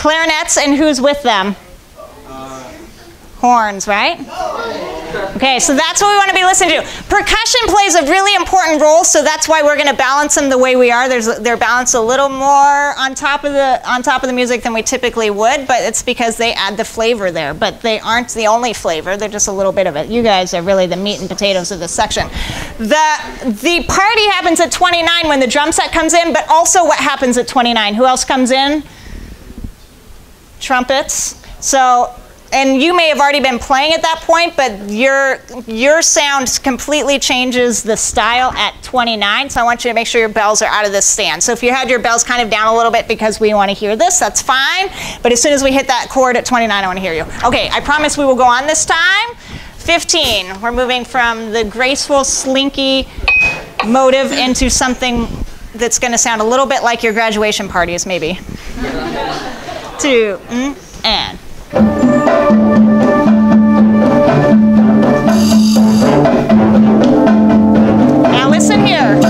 Clarinets, and who's with them? Horns, right? Okay, so that's what we want to be listening to. Percussion plays a really important role, so that's why we're going to balance them the way we are. They're balanced a little more on top of the music than we typically would, but it's because they add the flavor there. But they aren't the only flavor; they're just a little bit of it. You guys are really the meat and potatoes of this section. The party happens at 29 when the drum set comes in, but also what happens at 29? Who else comes in? Trumpets. So. And you may have already been playing at that point, but your sound completely changes the style at 29. So I want you to make sure your bells are out of this stand. So if you had your bells kind of down a little bit because we want to hear this, that's fine. But as soon as we hit that chord at 29, I want to hear you. Okay, I promise we will go on this time. 15, we're moving from the graceful, slinky motive into something that's going to sound a little bit like your graduation parties, maybe. 2, and. Now listen here.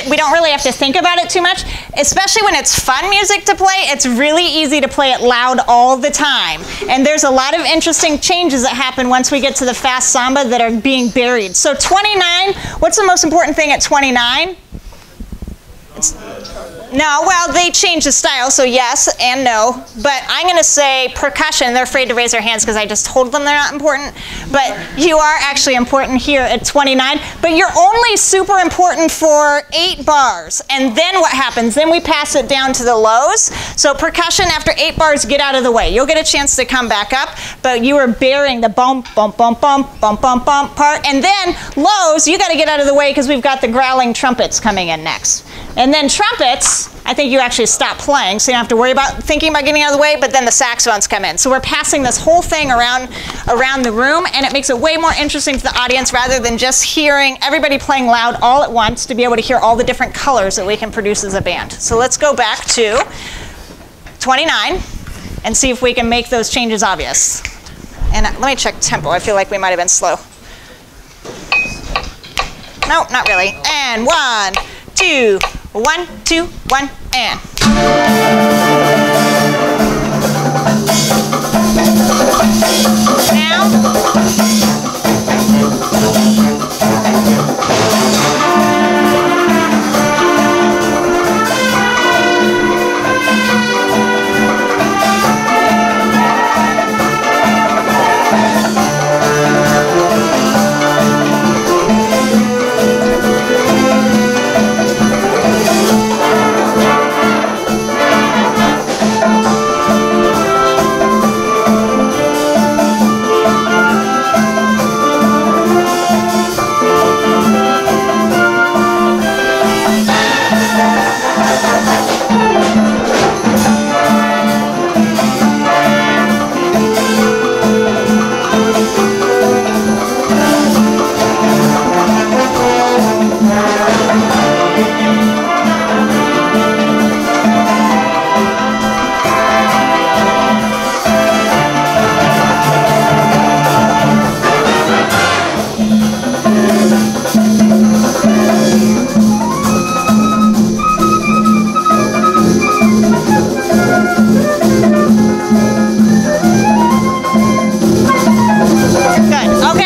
We don't really have to think about it too much, especially when it's fun music to play. It's really easy to play it loud all the time. And there's a lot of interesting changes that happen once we get to the fast samba that are being buried. So 29, what's the most important thing at 29? No, well, they change the style, so yes and no. But I'm going to say percussion. They're afraid to raise their hands because I just told them they're not important. But you are actually important here at 29. But you're only super important for 8 bars. And then what happens? Then we pass it down to the lows. So percussion, after 8 bars, get out of the way. You'll get a chance to come back up. But you are bearing the bump, bump, bump, bump, bump, bump, bump part. And then lows, you got to get out of the way because we've got the growling trumpets coming in next. And then trumpets, I think you actually stop playing, so you don't have to worry about thinking about getting out of the way, but then the saxophones come in. So we're passing this whole thing around the room, and it makes it way more interesting to the audience rather than just hearing everybody playing loud all at once, to be able to hear all the different colors that we can produce as a band. So let's go back to 29 and see if we can make those changes obvious. And let me check tempo. I feel like we might have been slow. No, not really. And 1, 2, 1, 2, 1, and. Now.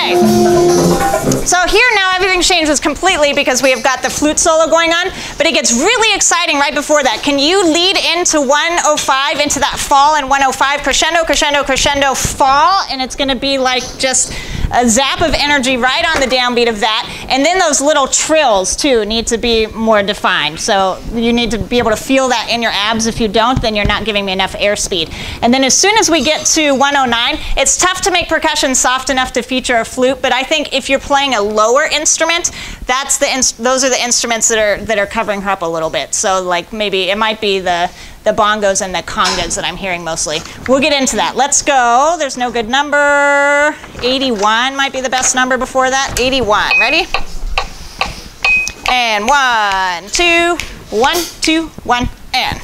Okay. So here now everything changes completely because we have got the flute solo going on, but it gets really exciting right before that. Can you lead into 105, into that fall in 105, crescendo, crescendo, crescendo, fall, and it's going to be like just a zap of energy right on the downbeat of that. And then those little trills too need to be more defined. So you need to be able to feel that in your abs. If you don't, then you're not giving me enough airspeed. And then as soon as we get to 109, it's tough to make percussion soft enough to feature a flute, but I think if you're playing a lower instrument, those are the instruments that are covering her up a little bit. So like maybe it might be the bongos and the congas that I'm hearing mostly. We'll get into that. Let's go. There's no good number. 81 might be the best number before that. 81. Ready? And 1, 2, 1, 2, 1, and.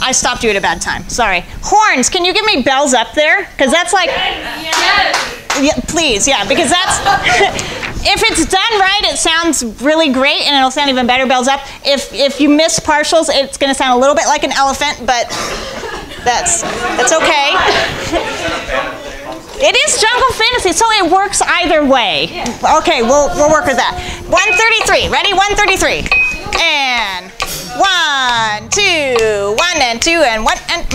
I stopped you at a bad time. Sorry. Horns, can you give me bells up there? Because that's like, yeah, please, yeah, because that's, if it's done right, it sounds really great and it'll sound even better bells up. If you miss partials, it's going to sound a little bit like an elephant, but that's okay. It is jungle fantasy, so it works either way. Okay, we'll work with that. 133, ready? 133. And 1, 2, 1 and 2 and 1 and